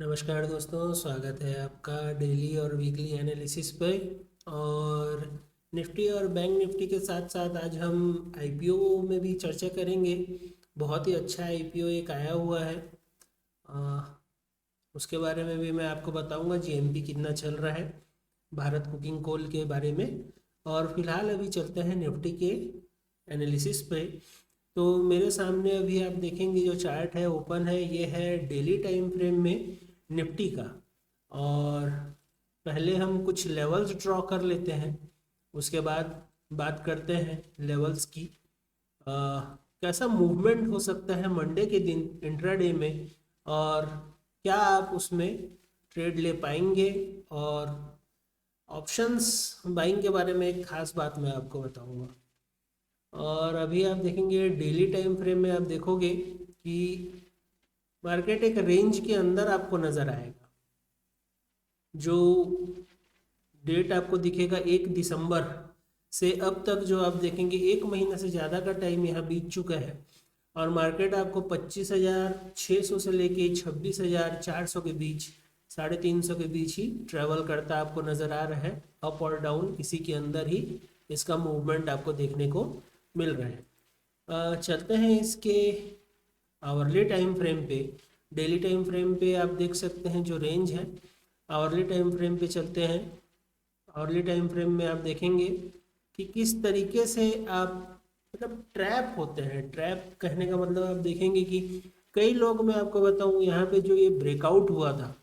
नमस्कार दोस्तों, स्वागत है आपका डेली और वीकली एनालिसिस पे। और निफ्टी और बैंक निफ्टी के साथ साथ आज हम आईपीओ में भी चर्चा करेंगे। बहुत ही अच्छा आईपीओ एक आया हुआ है। आ, उसके बारे में भी मैं आपको बताऊंगा जीएमपी कितना चल रहा है, भारत कुकिंग कोल के बारे में। और फिलहाल अभी चलते हैं निफ्टी के एनालिसिस पे। तो मेरे सामने अभी आप देखेंगे जो चार्ट है ओपन है, ये है डेली टाइम फ्रेम में निफ्टी का। और पहले हम कुछ लेवल्स ड्रॉ कर लेते हैं, उसके बाद बात करते हैं लेवल्स की। कैसा मूवमेंट हो सकता है मंडे के दिन इंट्राडे में, और क्या आप उसमें ट्रेड ले पाएंगे। और ऑप्शंस बाइंग के बारे में एक खास बात मैं आपको बताऊंगा। और अभी आप देखेंगे डेली टाइम फ्रेम में, आप देखोगे कि मार्केट एक रेंज के अंदर आपको नज़र आएगा। जो डेट आपको दिखेगा 1 दिसंबर से अब तक, जो आप देखेंगे 1 महीना से ज़्यादा का टाइम यहाँ बीत चुका है। और मार्केट आपको 25,600 से लेके 26,400 के बीच, 350 के बीच ही ट्रेवल करता आपको नज़र आ रहा है। अप और डाउन इसी के अंदर ही इसका मूवमेंट आपको देखने को मिल रहा है। चलते हैं इसके आवरली टाइम फ्रेम पे। डेली टाइम फ्रेम पे आप देख सकते हैं जो रेंज है। आवरली टाइम फ्रेम पे चलते हैं। आवरली टाइम फ्रेम में आप देखेंगे कि किस तरीके से आप मतलब ट्रैप होते हैं। ट्रैप कहने का मतलब आप देखेंगे कि कई लोग, मैं आपको बताऊं, यहाँ पे जो ये ब्रेकआउट हुआ था,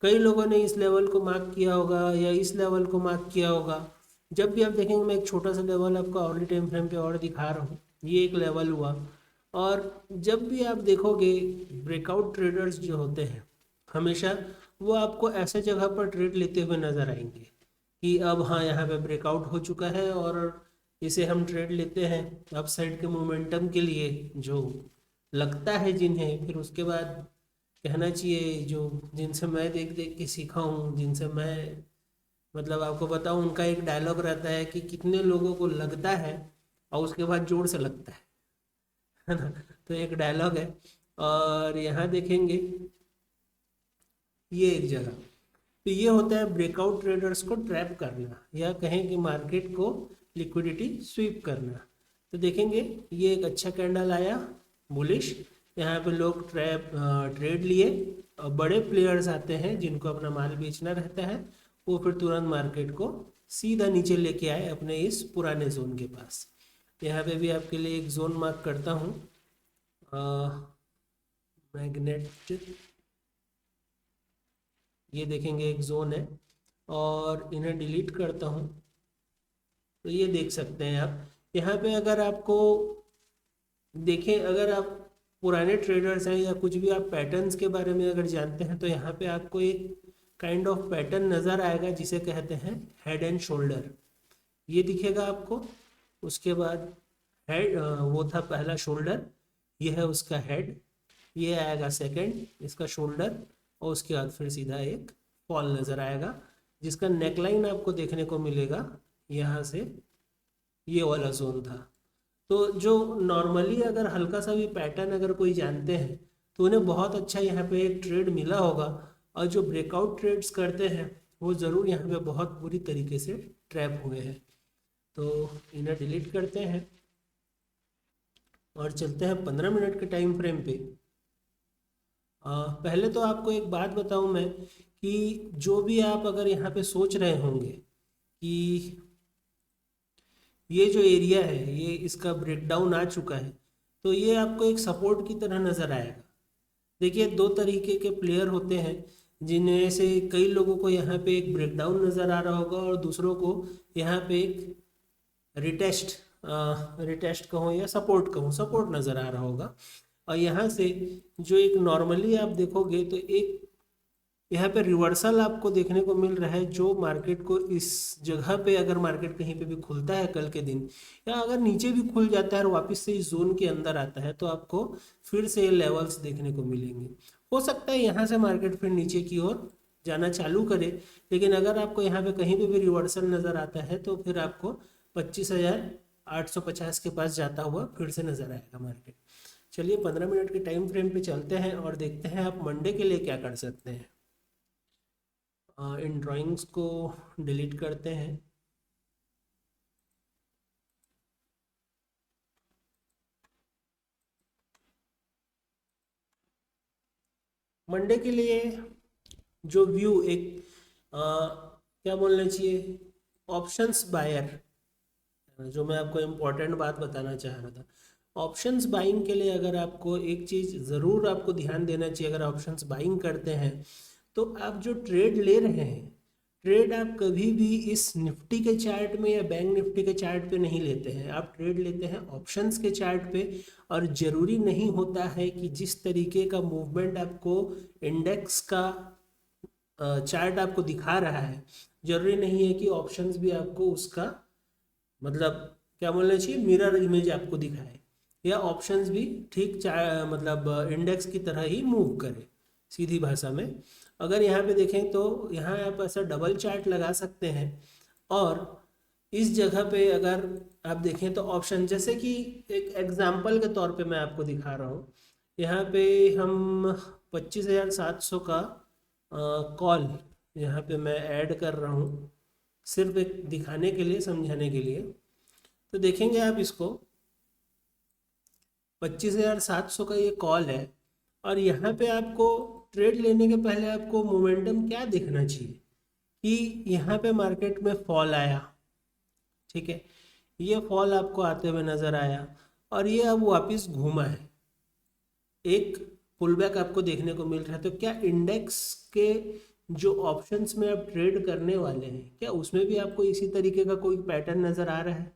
कई लोगों ने इस लेवल को मार्क किया होगा या इस लेवल को मार्क किया होगा। जब भी आप देखेंगे, मैं एक छोटा सा लेवल आपको आवरली टाइम फ्रेम पे और दिखा रहा हूँ, ये एक लेवल हुआ। और जब भी आप देखोगे ब्रेकआउट ट्रेडर्स जो होते हैं, हमेशा वो आपको ऐसे जगह पर ट्रेड लेते हुए नज़र आएंगे कि अब हाँ, यहाँ पे ब्रेकआउट हो चुका है और इसे हम ट्रेड लेते हैं अपसाइड के मोमेंटम के लिए। जो लगता है जिन्हें, फिर उसके बाद कहना चाहिए, जो जिनसे मैं देख देख के सीखा हूँ, जिनसे मैं मतलब आपको बताऊँ, उनका एक डायलॉग रहता है कि कितने लोगों को लगता है और उसके बाद जोर से लगता है ना। तो एक डायलॉग है। और यहाँ देखेंगे ये एक जगह, तो ये होता है ब्रेकआउट ट्रेडर्स को ट्रैप करना, या कहें कि मार्केट को लिक्विडिटी स्वीप करना। तो देखेंगे ये एक अच्छा कैंडल आया बुलिश, यहाँ पे लोग ट्रेड लिए। और बड़े प्लेयर्स आते हैं जिनको अपना माल बेचना रहता है, वो फिर तुरंत मार्केट को सीधा नीचे लेके आए अपने इस पुराने जोन के पास। यहाँ पे भी आपके लिए एक जोन मार्क करता हूँ, मैग्नेट। ये देखेंगे एक जोन है, और इन्हें डिलीट करता हूँ। तो ये देख सकते हैं आप यहाँ पे, अगर आपको देखें, अगर आप पुराने ट्रेडर्स हैं या कुछ भी आप पैटर्न्स के बारे में अगर जानते हैं, तो यहाँ पे आपको एक काइंड ऑफ पैटर्न नज़र आएगा जिसे कहते हैं हेड एंड शोल्डर। ये दिखेगा आपको। उसके बाद हेड, वो था पहला शोल्डर, ये है उसका हेड। ये आएगा सेकंड, इसका शोल्डर। और उसके बाद फिर सीधा एक फॉल नज़र आएगा, जिसका नेकलाइन आपको देखने को मिलेगा यहाँ से। ये वाला जोन था। तो जो नॉर्मली अगर हल्का सा भी पैटर्न अगर कोई जानते हैं, तो उन्हें बहुत अच्छा यहाँ पे एक ट्रेड मिला होगा। और जो ब्रेकआउट ट्रेड्स करते हैं, वो ज़रूर यहाँ पे बहुत बुरी तरीके से ट्रैप हुए हैं। तो इन्हें डिलीट करते हैं और चलते हैं 15 मिनट के टाइम फ्रेम पे। पहले तो आपको एक बात बताऊं मैं, कि जो भी आप अगर यहाँ पे सोच रहे होंगे कि ये जो एरिया है ये इसका ब्रेकडाउन आ चुका है, तो ये आपको एक सपोर्ट की तरह नज़र आएगा। देखिए, दो तरीके के प्लेयर होते हैं, जिनमें से कई लोगों को यहाँ पे एक ब्रेकडाउन नज़र आ रहा होगा और दूसरों को यहाँ पे एक रिटेस्ट रिटेस्ट कहूँ या सपोर्ट कहूँ, सपोर्ट नज़र आ रहा होगा। और यहाँ से जो एक नॉर्मली आप देखोगे, तो एक यहाँ पे रिवर्सल आपको देखने को मिल रहा है, जो मार्केट को इस जगह पे, अगर मार्केट कहीं पे भी खुलता है कल के दिन, या अगर नीचे भी खुल जाता है और वापस से इस जोन के अंदर आता है, तो आपको फिर से लेवल्स देखने को मिलेंगे। हो सकता है यहाँ से मार्केट फिर नीचे की ओर जाना चालू करे, लेकिन अगर आपको यहाँ पे कहीं पे भी रिवर्सल नज़र आता है, तो फिर आपको 25,850 के पास जाता हुआ फिर से नज़र आएगा मार्केट। चलिए 15 मिनट के टाइम फ्रेम पे चलते हैं और देखते हैं आप मंडे के लिए क्या कर सकते हैं। इन ड्राइंग्स को डिलीट करते हैं। मंडे के लिए जो व्यू एक क्या बोलना चाहिए, ऑप्शंस बायर, जो मैं आपको इम्पोर्टेंट बात बताना चाह रहा था। ऑप्शंस बाइंग के लिए अगर आपको एक चीज़ ज़रूर आपको ध्यान देना चाहिए, अगर ऑप्शंस बाइंग करते हैं तो आप जो ट्रेड ले रहे हैं, ट्रेड आप कभी भी इस निफ्टी के चार्ट में या बैंक निफ्टी के चार्ट पे नहीं लेते हैं, आप ट्रेड लेते हैं ऑप्शंस के चार्ट पे। और ज़रूरी नहीं होता है कि जिस तरीके का मूवमेंट आपको इंडेक्स का चार्ट आपको दिखा रहा है, ज़रूरी नहीं है कि ऑप्शंस भी आपको उसका मतलब क्या बोलना चाहिए, मिरर इमेज आपको दिखाए, या ऑप्शंस भी ठीक मतलब इंडेक्स की तरह ही मूव करे। सीधी भाषा में अगर यहाँ पे देखें तो यहाँ आप ऐसा डबल चार्ट लगा सकते हैं। और इस जगह पे अगर आप देखें तो ऑप्शन, जैसे कि एक एग्जांपल के तौर पे मैं आपको दिखा रहा हूँ, यहाँ पे हम 25,700 का कॉल यहाँ पे मैं ऐड कर रहा हूँ, सिर्फ एक दिखाने के लिए, समझाने के लिए। तो देखेंगे आप इसको, 25,700 का ये कॉल है। और यहाँ पे आपको ट्रेड लेने के पहले आपको मोमेंटम क्या देखना चाहिए कि यहाँ पे मार्केट में फॉल आया, ठीक है, ये फॉल आपको आते हुए नज़र आया और ये अब वापस घूमा है, एक पुल बैक आपको देखने को मिल रहा है। तो क्या इंडेक्स के जो ऑप्शंस में आप ट्रेड करने वाले हैं, क्या उसमें भी आपको इसी तरीके का कोई पैटर्न नज़र आ रहा है?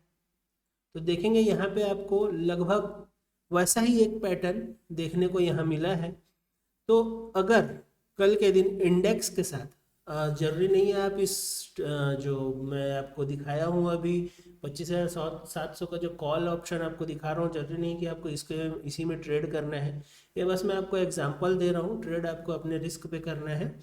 तो देखेंगे यहाँ पे आपको लगभग वैसा ही एक पैटर्न देखने को यहाँ मिला है। तो अगर कल के दिन इंडेक्स के साथ जरूरी नहीं है आप इस जो मैं आपको दिखाया हूँ अभी 25,700 का जो कॉल ऑप्शन आपको दिखा रहा हूँ, जरूरी नहीं कि आपको इसके इसी में ट्रेड करना है। ये बस मैं आपको एग्जांपल दे रहा हूँ, ट्रेड आपको अपने रिस्क पे करना है।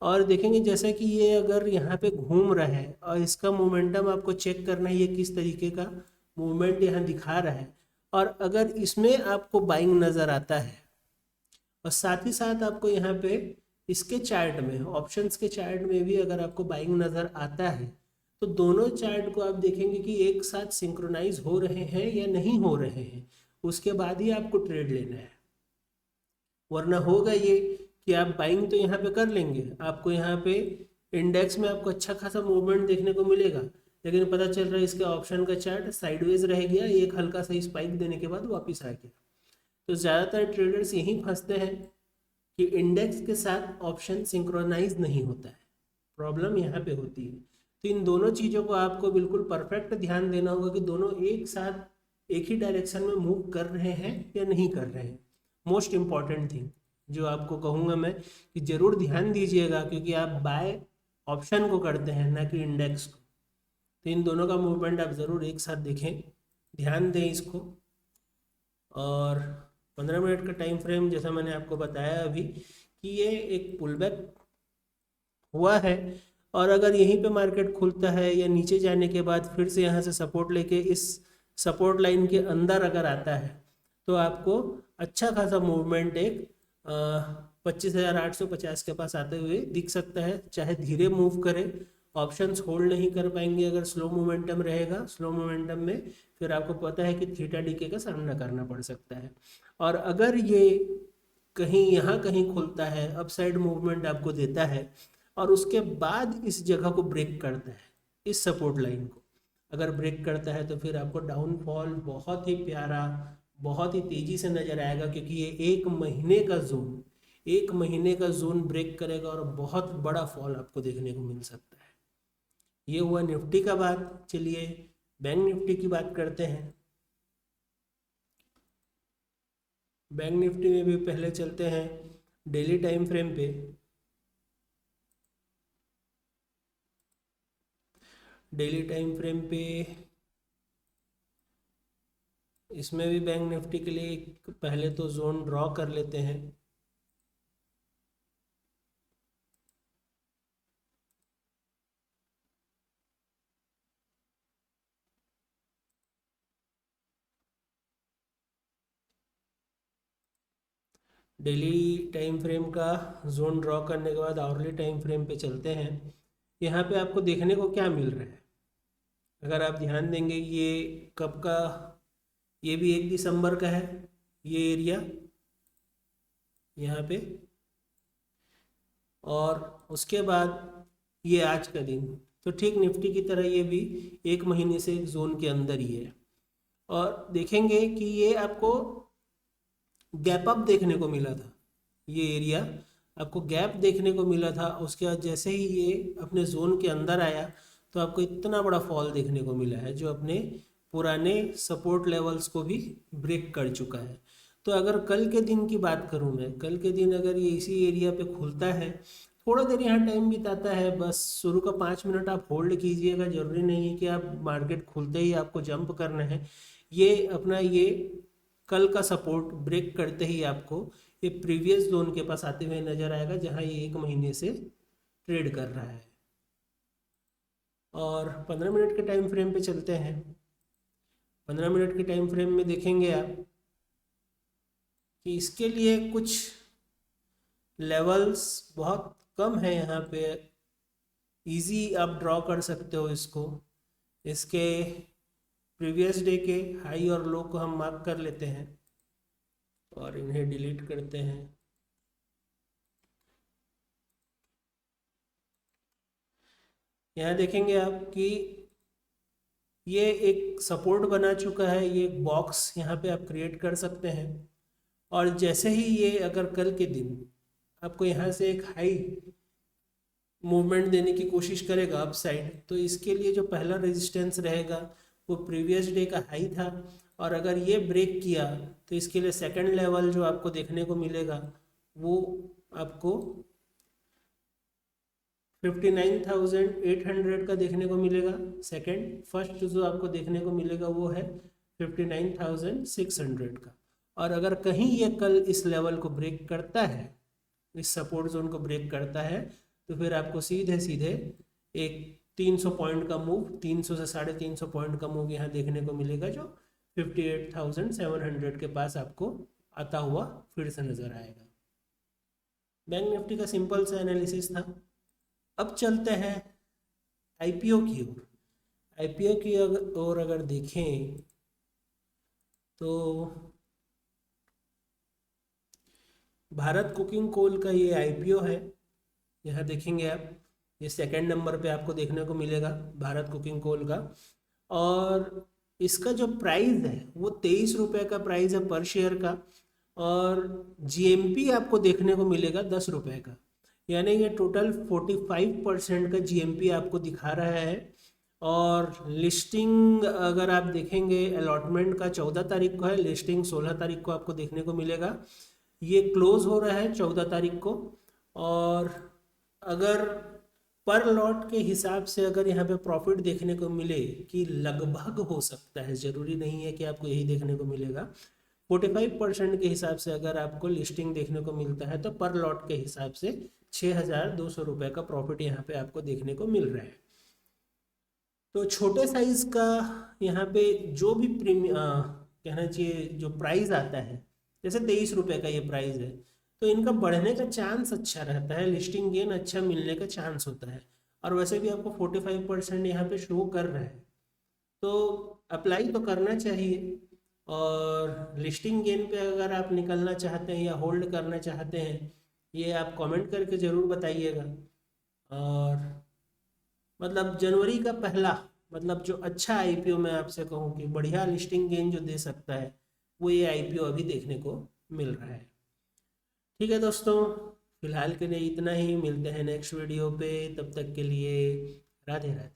और देखेंगे जैसे कि ये अगर यहाँ पे घूम रहा है और इसका मोमेंटम आपको चेक करना है, ये किस तरीके का मूवमेंट यहाँ दिखा रहा है। और अगर इसमें आपको बाइंग नज़र आता है और साथ ही साथ आपको यहाँ पे इसके चार्ट में, ऑप्शंस के चार्ट में भी अगर आपको बाइंग नज़र आता है, तो दोनों चार्ट को आप देखेंगे कि एक साथ सिंक्रोनाइज हो रहे हैं या नहीं हो रहे हैं, उसके बाद ही आपको ट्रेड लेना है। वरना होगा ये कि आप बाइंग तो यहाँ पे कर लेंगे, आपको यहाँ पे इंडेक्स में आपको अच्छा खासा मूवमेंट देखने को मिलेगा, लेकिन पता चल रहा है इसके ऑप्शन का चार्ट साइडवेज रह गया, एक हल्का सा स्पाइक देने के बाद वापस आ गया। तो ज़्यादातर ट्रेडर्स यहीं फंसते हैं कि इंडेक्स के साथ ऑप्शन सिंक्रोनाइज नहीं होता है, प्रॉब्लम यहाँ पे होती है। तो इन दोनों चीज़ों को आपको बिल्कुल परफेक्ट ध्यान देना होगा कि दोनों एक साथ एक ही डायरेक्शन में मूव कर रहे हैं या नहीं कर रहे हैं। मोस्ट इम्पॉर्टेंट थिंग जो आपको कहूँगा मैं कि ज़रूर ध्यान दीजिएगा, क्योंकि आप बाय ऑप्शन को करते हैं ना कि इंडेक्स को। तो इन दोनों का मूवमेंट आप ज़रूर एक साथ देखें, ध्यान दें इसको। और 15 मिनट का टाइम फ्रेम जैसा मैंने आपको बताया अभी कि ये एक पुल बैक हुआ है, और अगर यहीं पे मार्केट खुलता है या नीचे जाने के बाद फिर से यहाँ से सपोर्ट लेके इस सपोर्ट लाइन के अंदर अगर आता है, तो आपको अच्छा खासा मूवमेंट एक 25,850 के पास आते हुए दिख सकता है। चाहे धीरे मूव करे, ऑप्शंस होल्ड नहीं कर पाएंगे अगर स्लो मोमेंटम रहेगा। स्लो मोमेंटम में फिर आपको पता है कि थीटा डीके का सामना करना पड़ सकता है। और अगर ये कहीं यहाँ कहीं खुलता है, अपसाइड मूवमेंट आपको देता है और उसके बाद इस जगह को ब्रेक करता है, इस सपोर्ट लाइन को अगर ब्रेक करता है, तो फिर आपको डाउनफॉल बहुत ही प्यारा, बहुत ही तेजी से नजर आएगा, क्योंकि ये एक महीने का जोन ब्रेक करेगा और बहुत बड़ा फॉल आपको देखने को मिल सकता है। ये हुआ निफ्टी का बात। चलिए बैंक निफ्टी की बात करते हैं। बैंक निफ्टी में भी पहले चलते हैं डेली टाइम फ्रेम पे। डेली टाइम फ्रेम पे इसमें भी बैंक निफ्टी के लिए पहले तो जोन ड्रॉ कर लेते हैं। डेली टाइम फ्रेम का जोन ड्रॉ करने के बाद आवरली टाइम फ्रेम पे चलते हैं। यहाँ पे आपको देखने को क्या मिल रहा है, अगर आप ध्यान देंगे ये कब का, ये भी 1 दिसंबर का है ये एरिया यहाँ पे, और उसके बाद ये आज का दिन। तो ठीक निफ्टी की तरह ये भी 1 महीने से एक जोन के अंदर ही है। और देखेंगे कि ये आपको गैप अप देखने को मिला था, ये एरिया आपको गैप देखने को मिला था। उसके बाद जैसे ही ये अपने जोन के अंदर आया तो आपको इतना बड़ा फॉल देखने को मिला है जो अपने पुराने सपोर्ट लेवल्स को भी ब्रेक कर चुका है। तो अगर कल के दिन की बात करूं मैं, कल के दिन अगर ये इसी एरिया पे खुलता है, थोड़ा देर यहाँ टाइम बिताता है, बस शुरू का 5 मिनट आप होल्ड कीजिएगा, जरूरी नहीं है कि आप मार्केट खुलते ही आपको जंप करना है। ये अपना ये कल का सपोर्ट ब्रेक करते ही आपको ये प्रीवियस जोन के पास आते हुए नजर आएगा जहां ये 1 महीने से ट्रेड कर रहा है। और 15 मिनट के टाइम फ्रेम पे चलते हैं। 15 मिनट के टाइम फ्रेम में देखेंगे आप कि इसके लिए कुछ लेवल्स बहुत कम है यहाँ पे, इजी आप ड्रॉ कर सकते हो इसको। इसके प्रीवियस डे के हाई और लो को हम मार्क कर लेते हैं और इन्हें डिलीट करते हैं। यहाँ देखेंगे आप कि ये एक सपोर्ट बना चुका है, ये एक बॉक्स यहाँ पे आप क्रिएट कर सकते हैं। और जैसे ही ये अगर कल के दिन आपको यहाँ से एक हाई मूवमेंट देने की कोशिश करेगा अप साइड, तो इसके लिए जो पहला रेजिस्टेंस रहेगा वो प्रीवियस डे का हाई था, और अगर ये ब्रेक किया तो इसके लिए सेकंड लेवल जो आपको देखने को मिलेगा वो आपको 59,800 का देखने को मिलेगा। सेकंड, फर्स्ट जो आपको देखने को मिलेगा वो है 59,600 का। और अगर कहीं ये कल इस लेवल को ब्रेक करता है, इस सपोर्ट जोन को ब्रेक करता है, तो फिर आपको सीधे सीधे एक 300 पॉइंट का मूव, 300 से 350 पॉइंट का मूव यहाँ देखने को मिलेगा जो 58,700 के पास आपको आता हुआ फिर से नजर आएगा। बैंक निफ्टी का सिंपल सा एनालिसिस था। अब चलते हैं आईपीओ की ओर। आईपीओ की ओर अगर देखें तो भारत कुकिंग कोल का ये आईपीओ है। यहाँ देखेंगे आप, ये सेकंड नंबर पे आपको देखने को मिलेगा भारत कुकिंग कोल का, और इसका जो प्राइस है वो 23 रुपये का प्राइस है पर शेयर का, और जीएमपी आपको देखने को मिलेगा 10 रुपये का। यानी ये टोटल 45% का जीएमपी आपको दिखा रहा है। और लिस्टिंग अगर आप देखेंगे, अलॉटमेंट का 14 तारीख को है, लिस्टिंग 16 तारीख को आपको देखने को मिलेगा। ये क्लोज हो रहा है 14 तारीख को। और अगर पर लॉट के हिसाब से अगर यहाँ पे प्रॉफिट देखने को मिले, कि लगभग हो सकता है, ज़रूरी नहीं है कि आपको यही देखने को मिलेगा, 45% के हिसाब से अगर आपको लिस्टिंग देखने को मिलता है तो पर लॉट के हिसाब से 6,200 रुपये का प्रॉफिट यहाँ पे आपको देखने को मिल रहा है। तो छोटे साइज का यहाँ पे जो भी कहना चाहिए जो प्राइस आता है, जैसे 23 रुपये का ये प्राइस है, तो इनका बढ़ने का चांस अच्छा रहता है, लिस्टिंग गेन अच्छा मिलने का चांस होता है। और वैसे भी आपको 45% यहाँ पे शो कर रहा है, तो अप्लाई तो करना चाहिए। और लिस्टिंग गेन पे अगर आप निकलना चाहते हैं या होल्ड करना चाहते हैं, ये आप कमेंट करके ज़रूर बताइएगा। और मतलब जनवरी का पहला, मतलब जो अच्छा आईपीओ मैं आपसे कहूँ कि बढ़िया लिस्टिंग गेन जो दे सकता है, वो ये आईपीओ अभी देखने को मिल रहा है। ठीक है दोस्तों, फिलहाल के लिए इतना ही, मिलते हैं नेक्स्ट वीडियो पे, तब तक के लिए राधे राधे।